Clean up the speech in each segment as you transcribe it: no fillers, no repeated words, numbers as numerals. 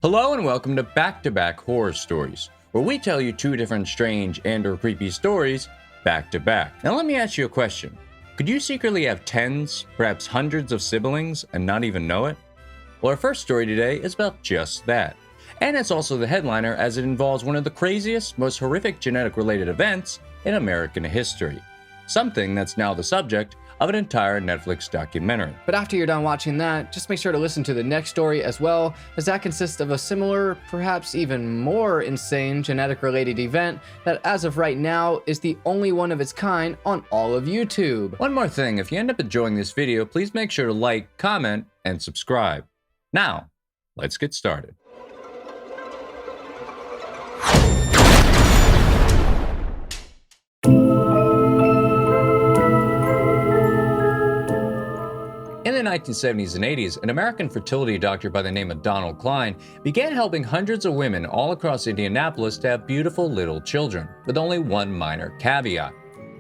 Hello and welcome to Back-to-Back Horror Stories, where we tell you two different strange and/or creepy stories back-to-back. Now let me ask you a question. Could you secretly have tens, perhaps hundreds of siblings and not even know it? Well, our first story today is about just that. And it's also the headliner as it involves one of the craziest, most horrific genetic-related events in American history. Something that's now the subject of an entire Netflix documentary. But after you're done watching that, just make sure to listen to the next story as well, as that consists of a similar, perhaps even more insane genetic-related event that as of right now is the only one of its kind on all of YouTube. One more thing, if you end up enjoying this video, please make sure to like, comment, and subscribe. Now, let's get started. In the 1970s and 80s, an American fertility doctor by the name of Donald Cline began helping hundreds of women all across Indianapolis to have beautiful little children, with only one minor caveat.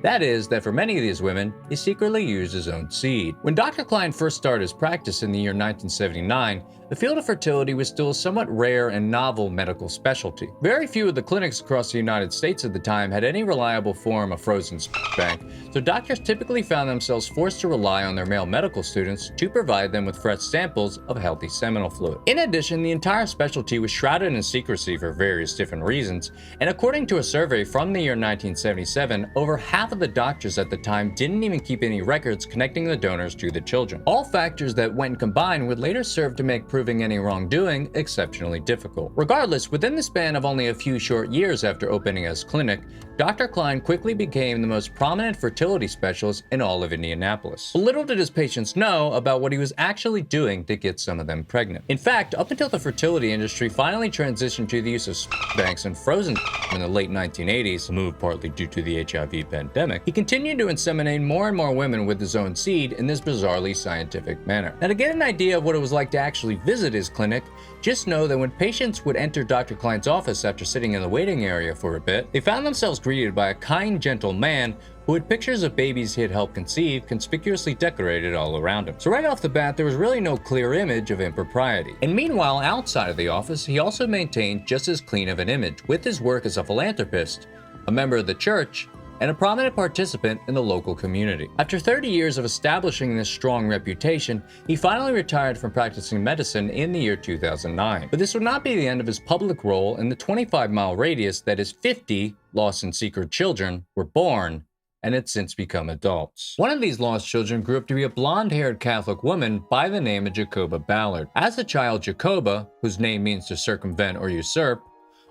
That is, that for many of these women, he secretly used his own seed. When Dr. Cline first started his practice in the year 1979, the field of fertility was still a somewhat rare and novel medical specialty. Very few of the clinics across the United States at the time had any reliable form of frozen bank, so doctors typically found themselves forced to rely on their male medical students to provide them with fresh samples of healthy seminal fluid. In addition, the entire specialty was shrouded in secrecy for various different reasons, and according to a survey from the year 1977, over half of the doctors at the time didn't even keep any records connecting the donors to the children. All factors that, when combined, would later serve to make proving any wrongdoing exceptionally difficult. Regardless, within the span of only a few short years after opening his clinic, Dr. Cline quickly became the most prominent fertility specialist in all of Indianapolis. But little did his patients know about what he was actually doing to get some of them pregnant. In fact, up until the fertility industry finally transitioned to the use of banks and frozen in the late 1980s, a move partly due to the HIV pandemic, he continued to inseminate more and more women with his own seed in this bizarrely scientific manner. Now, to get an idea of what it was like to actually visit his clinic, just know that when patients would enter Dr. Cline's office after sitting in the waiting area for a bit, they found themselves greeted by a kind, gentle man who had pictures of babies he had helped conceive conspicuously decorated all around him. So right off the bat, there was really no clear image of impropriety. And meanwhile, outside of the office, he also maintained just as clean of an image, with his work as a philanthropist, a member of the church, and a prominent participant in the local community. After 30 years of establishing this strong reputation, he finally retired from practicing medicine in the year 2009. But this would not be the end of his public role in the 25-mile radius that his 50 lost and secret children were born and had since become adults. One of these lost children grew up to be a blonde-haired Catholic woman by the name of Jacoba Ballard. As a child, Jacoba, whose name means to circumvent or usurp,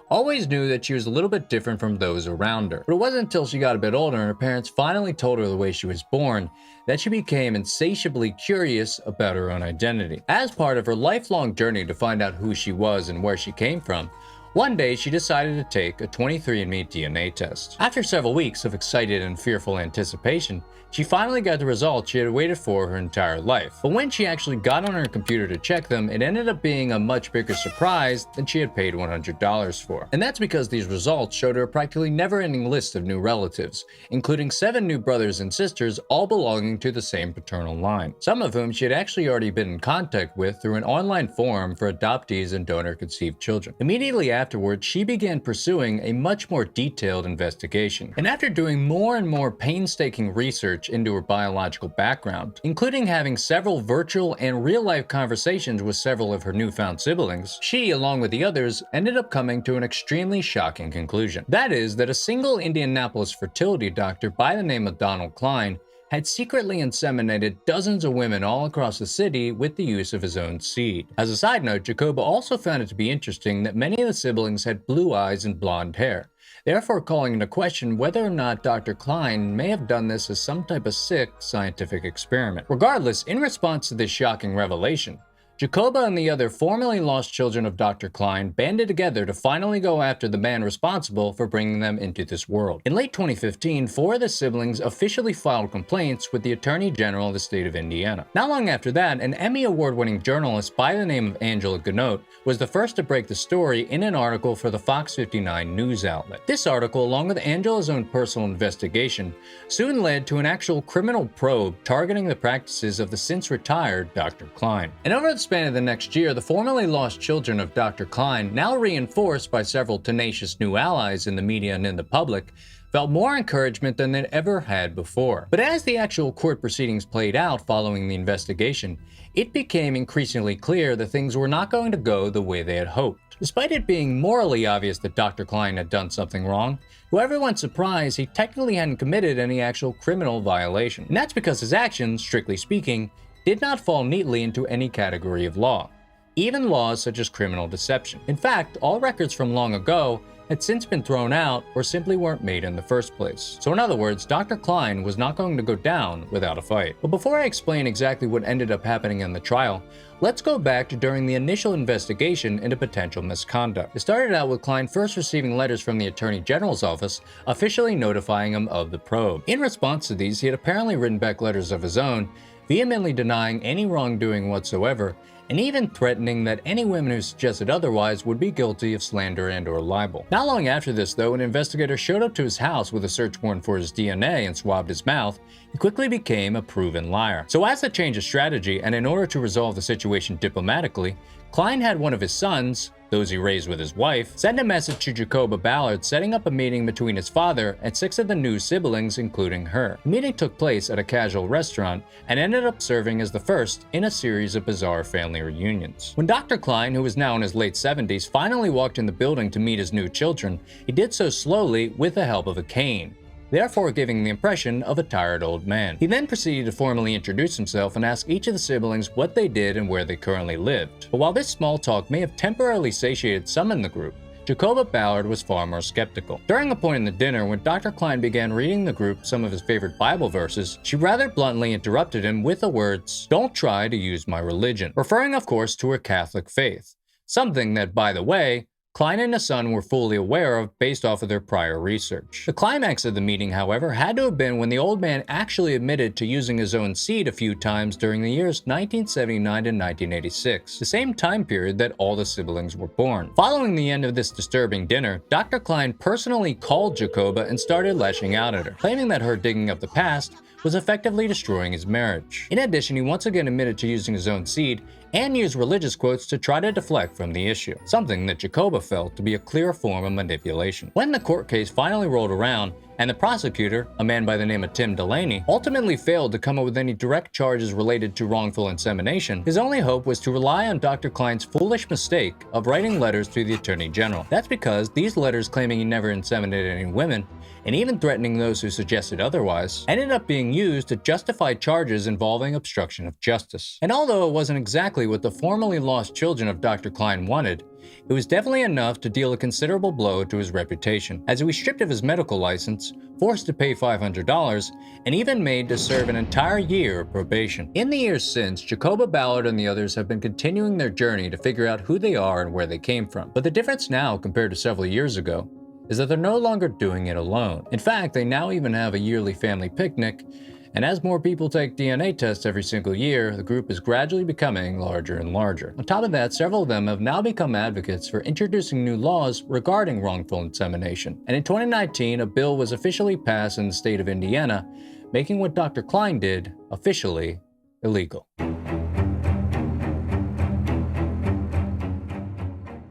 always knew that she was a little bit different from those around her. But it wasn't until she got a bit older and her parents finally told her the way she was born that she became insatiably curious about her own identity. As part of her lifelong journey to find out who she was and where she came from, one day she decided to take a 23andMe DNA test. After several weeks of excited and fearful anticipation, she finally got the results she had waited for her entire life. But when she actually got on her computer to check them, it ended up being a much bigger surprise than she had paid $100 for. And that's because these results showed her a practically never-ending list of new relatives, including 7 new brothers and sisters, all belonging to the same paternal line, some of whom she had actually already been in contact with through an online forum for adoptees and donor-conceived children. Immediately afterwards, she began pursuing a much more detailed investigation. And after doing more and more painstaking research into her biological background, including having several virtual and real-life conversations with several of her newfound siblings, she, along with the others, ended up coming to an extremely shocking conclusion. That is, that a single Indianapolis fertility doctor by the name of Donald Cline had secretly inseminated dozens of women all across the city with the use of his own seed. As a side note, Jacoba also found it to be interesting that many of the siblings had blue eyes and blonde hair, therefore calling into question whether or not Dr. Cline may have done this as some type of sick scientific experiment. Regardless, in response to this shocking revelation, Jacoba and the other formerly lost children of Dr. Cline banded together to finally go after the man responsible for bringing them into this world. In late 2015, 4 of the siblings officially filed complaints with the Attorney General of the state of Indiana. Not long after that, an Emmy Award-winning journalist by the name of Angela Ganote was the first to break the story in an article for the Fox 59 news outlet. This article, along with Angela's own personal investigation, soon led to an actual criminal probe targeting the practices of the since-retired Dr. Cline. And over the span of the next year, the formerly lost children of Dr. Cline, now reinforced by several tenacious new allies in the media and in the public, felt more encouragement than they'd ever had before. But as the actual court proceedings played out following the investigation, it became increasingly clear that things were not going to go the way they had hoped. Despite it being morally obvious that Dr. Cline had done something wrong, to everyone's surprise, he technically hadn't committed any actual criminal violation. And that's because his actions, strictly speaking, did not fall neatly into any category of law, even laws such as criminal deception. In fact, all records from long ago had since been thrown out or simply weren't made in the first place. So in other words, Dr. Cline was not going to go down without a fight. But before I explain exactly what ended up happening in the trial, let's go back to during the initial investigation into potential misconduct. It started out with Cline first receiving letters from the Attorney General's office officially notifying him of the probe. In response to these, he had apparently written back letters of his own, vehemently denying any wrongdoing whatsoever, and even threatening that any women who suggested otherwise would be guilty of slander and/or libel. Not long after this, though, an investigator showed up to his house with a search warrant for his DNA and swabbed his mouth. He quickly became a proven liar. So as a change of strategy, and in order to resolve the situation diplomatically, Cline had one of his sons, those he raised with his wife, send a message to Jacoba Ballard setting up a meeting between his father and 6 of the new siblings, including her. The meeting took place at a casual restaurant and ended up serving as the first in a series of bizarre family reunions. When Dr. Cline, who was now in his late 70s, finally walked in the building to meet his new children, he did so slowly with the help of a cane, therefore giving the impression of a tired old man. He then proceeded to formally introduce himself and ask each of the siblings what they did and where they currently lived. But while this small talk may have temporarily satiated some in the group, Jacoba Ballard was far more skeptical. During a point in the dinner, when Dr. Cline began reading the group some of his favorite Bible verses, she rather bluntly interrupted him with the words, "Don't try to use my religion," referring of course to her Catholic faith, something that, by the way, Cline and his son were fully aware of based off of their prior research. The climax of the meeting, however, had to have been when the old man actually admitted to using his own seed a few times during the years 1979 to 1986, the same time period that all the siblings were born. Following the end of this disturbing dinner, Dr. Cline personally called Jacoba and started lashing out at her, claiming that her digging up the past was effectively destroying his marriage. In addition, he once again admitted to using his own seed and used religious quotes to try to deflect from the issue, something that Jacoba felt to be a clear form of manipulation. When the court case finally rolled around, and the prosecutor, a man by the name of Tim Delaney, ultimately failed to come up with any direct charges related to wrongful insemination, his only hope was to rely on Dr. Cline's foolish mistake of writing letters to the Attorney General. That's because these letters claiming he never inseminated any women, and even threatening those who suggested otherwise, ended up being used to justify charges involving obstruction of justice. And although it wasn't exactly what the formerly lost children of Dr. Cline wanted, it was definitely enough to deal a considerable blow to his reputation, as he was stripped of his medical license, forced to pay $500, and even made to serve an entire year of probation. In the years since, Jacoba Ballard and the others have been continuing their journey to figure out who they are and where they came from. But the difference now, compared to several years ago, is that they're no longer doing it alone. In fact, they now even have a yearly family picnic, and as more people take DNA tests every single year, the group is gradually becoming larger and larger. On top of that, several of them have now become advocates for introducing new laws regarding wrongful insemination. And in 2019, a bill was officially passed in the state of Indiana, making what Dr. Cline did officially illegal.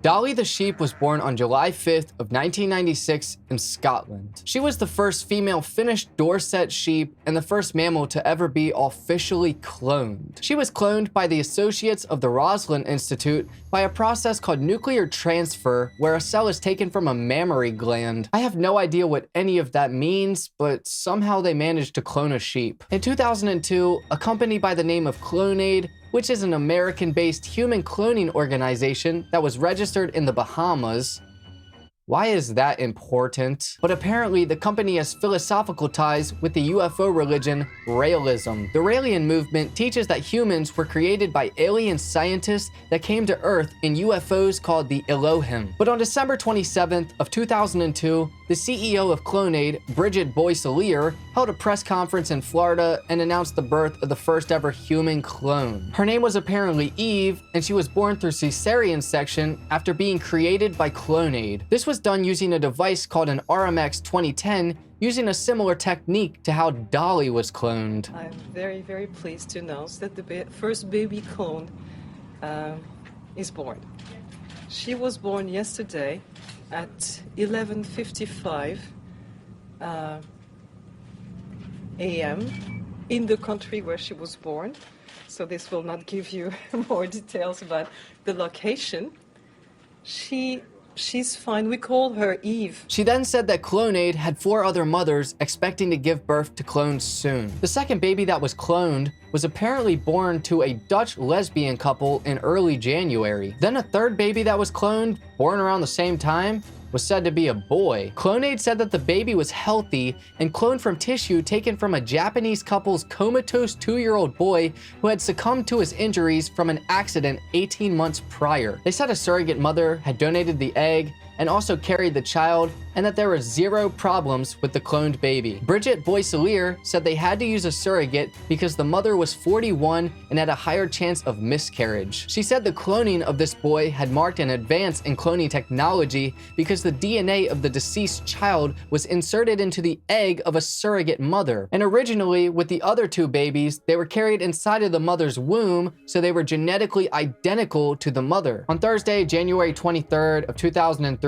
Dolly the sheep was born on July 5th of 1996 in Scotland. She was the first female Finnish Dorset sheep and the first mammal to ever be officially cloned. She was cloned by the associates of the Roslin Institute by a process called nuclear transfer, where a cell is taken from a mammary gland. I have no idea what any of that means, but somehow they managed to clone a sheep. In 2002, a company by the name of Clonaid, which is an American-based human cloning organization that was registered in the Bahamas. Why is that important? But apparently the company has philosophical ties with the UFO religion, Raelism. The Raelian movement teaches that humans were created by alien scientists that came to Earth in UFOs called the Elohim. But on December 27th of 2002, the CEO of Clonaid, Bridget Boyce-Lear, held a press conference in Florida and announced the birth of the first ever human clone. Her name was apparently Eve, and she was born through cesarean section after being created by Clonaid. This was done using a device called an RMX 2010, using a similar technique to how Dolly was cloned. I'm very, very pleased to announce that the first baby clone is born. She was born yesterday at 11:55 a.m. in the country where she was born. So this will not give you more details about the location. She's fine. We call her Eve. She then said that Clonaid had 4 other mothers expecting to give birth to clones soon. The second baby that was cloned was apparently born to a Dutch lesbian couple in early January. Then a third baby that was cloned, born around the same time, was said to be a boy. Clonaid said that the baby was healthy and cloned from tissue taken from a Japanese couple's comatose 2-year-old boy who had succumbed to his injuries from an accident 18 months prior. They said a surrogate mother had donated the egg and also carried the child, and that there were 0 problems with the cloned baby. Bridget Boisselier said they had to use a surrogate because the mother was 41 and had a higher chance of miscarriage. She said the cloning of this boy had marked an advance in cloning technology because the DNA of the deceased child was inserted into the egg of a surrogate mother. And originally, with the other 2 babies, they were carried inside of the mother's womb, so they were genetically identical to the mother. On Thursday, January 23rd of 2003,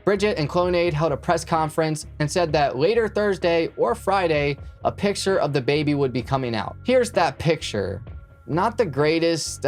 Bridget and Clonaid held a press conference and said that later Thursday or Friday, a picture of the baby would be coming out. Here's that picture. Not the greatest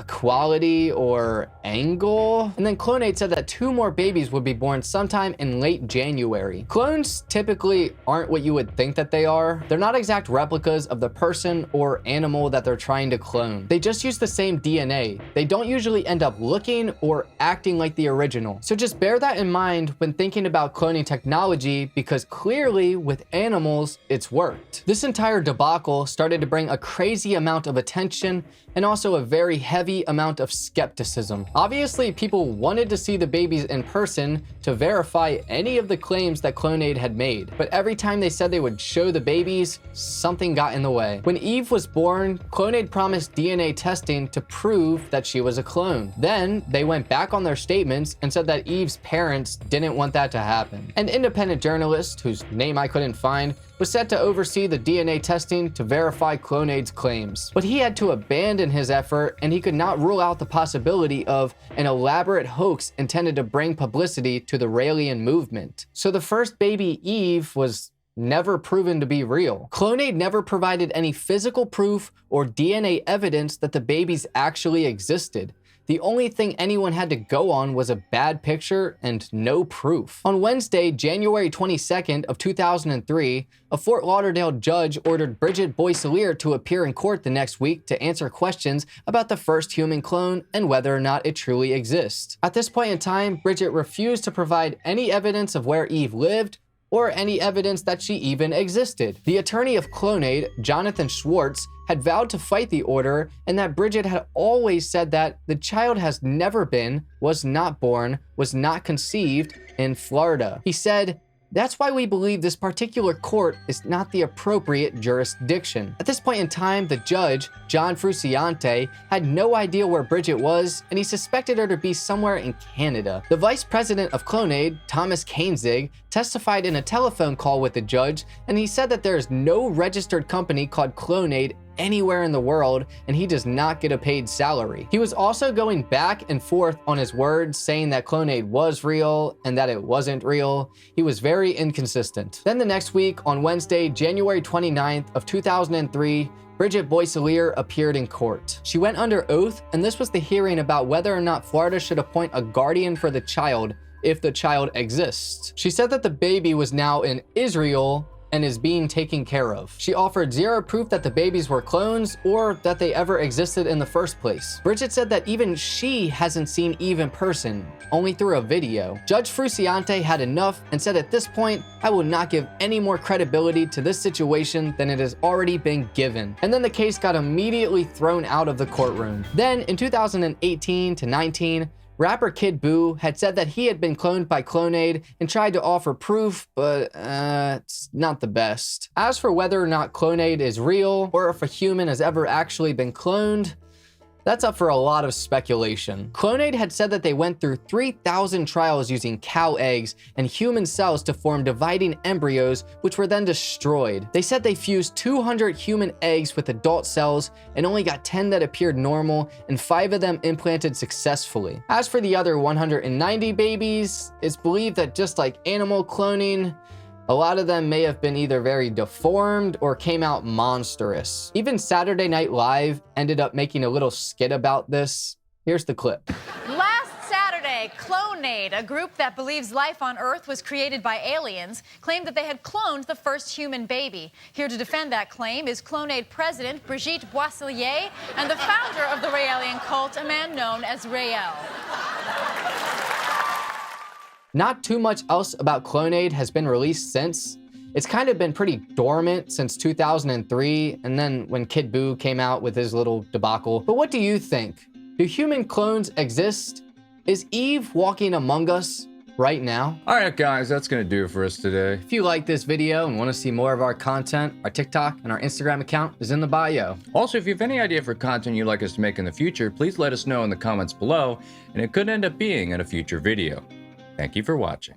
quality or angle. And then Clonaid said that 2 more babies would be born sometime in late January. Clones typically aren't what you would think that they are. They're not exact replicas of the person or animal that they're trying to clone. They just use the same DNA. They don't usually end up looking or acting like the original. So just bear that in mind when thinking about cloning technology, because clearly with animals, it's worked. This entire debacle started to bring a crazy amount of attention and also a very heavy amount of skepticism. Obviously, people wanted to see the babies in person to verify any of the claims that Clonaid had made. But every time they said they would show the babies, something got in the way. When Eve was born, Clonaid promised DNA testing to prove that she was a clone. Then they went back on their statements and said that Eve's parents didn't want that to happen. An independent journalist, whose name I couldn't find, was set to oversee the DNA testing to verify Clonaid's claims. But he had to abandon his effort, and he could not rule out the possibility of an elaborate hoax intended to bring publicity to the Raelian movement. So the first baby, Eve, was never proven to be real. Clonaid never provided any physical proof or DNA evidence that the babies actually existed. The only thing anyone had to go on was a bad picture and no proof. On Wednesday, January 22nd of 2003, a Fort Lauderdale judge ordered Bridget Boisselier to appear in court the next week to answer questions about the first human clone and whether or not it truly exists. At this point in time, Bridget refused to provide any evidence of where Eve lived or any evidence that she even existed. The attorney of Clonaid, Jonathan Schwartz, had vowed to fight the order, and that Bridget had always said that the child has never been, was not born, was not conceived in Florida. He said, "That's why we believe this particular court is not the appropriate jurisdiction." At this point in time, the judge, John Frusciante, had no idea where Bridget was, and he suspected her to be somewhere in Canada. The vice president of Clonaid, Thomas Koenzig, testified in a telephone call with the judge, and he said that there is no registered company called Clonaid anywhere in the world, and he does not get a paid salary. He was also going back and forth on his words, saying that Clonaid was real and that it wasn't real. He was very inconsistent. Then the next week, on Wednesday, January 29th of 2003, Bridget Boisselier appeared in court. She went under oath, and this was the hearing about whether or not Florida should appoint a guardian for the child if the child exists. She said that the baby was now in Israel and is being taken care of. She offered zero proof that the babies were clones or that they ever existed in the first place. Bridget said that even she hasn't seen Eve in person, only through a video. Judge Frusciante had enough and said, "At this point, I will not give any more credibility to this situation than it has already been given." And then the case got immediately thrown out of the courtroom. Then in 2018 to 19, rapper Kid Buu had said that he had been cloned by Clonaid and tried to offer proof, but it's not the best. As for whether or not Clonaid is real or if a human has ever actually been cloned, That's up for a lot of speculation. Clonaid had said that they went through 3,000 trials using cow eggs and human cells to form dividing embryos, which were then destroyed. They said they fused 200 human eggs with adult cells and only got 10 that appeared normal, and 5 of them implanted successfully. As for the other 190 babies, it's believed that just like animal cloning, a lot of them may have been either very deformed or came out monstrous. Even Saturday Night Live ended up making a little skit about this. Here's the clip. Last Saturday, Clonaid, a group that believes life on Earth was created by aliens, claimed that they had cloned the first human baby. Here to defend that claim is Clonaid president Brigitte Boisselier and the founder of the Raelian cult, a man known as Rael. Not too much else about Clonaid has been released since. It's kind of been pretty dormant since 2003, and then when Kid Buu came out with his little debacle. But what do you think? Do human clones exist? Is Eve walking among us right now? All right, guys, that's going to do it for us today. If you like this video and want to see more of our content, our TikTok and our Instagram account is in the bio. Also, if you have any idea for content you'd like us to make in the future, please let us know in the comments below, and it could end up being in a future video. Thank you for watching.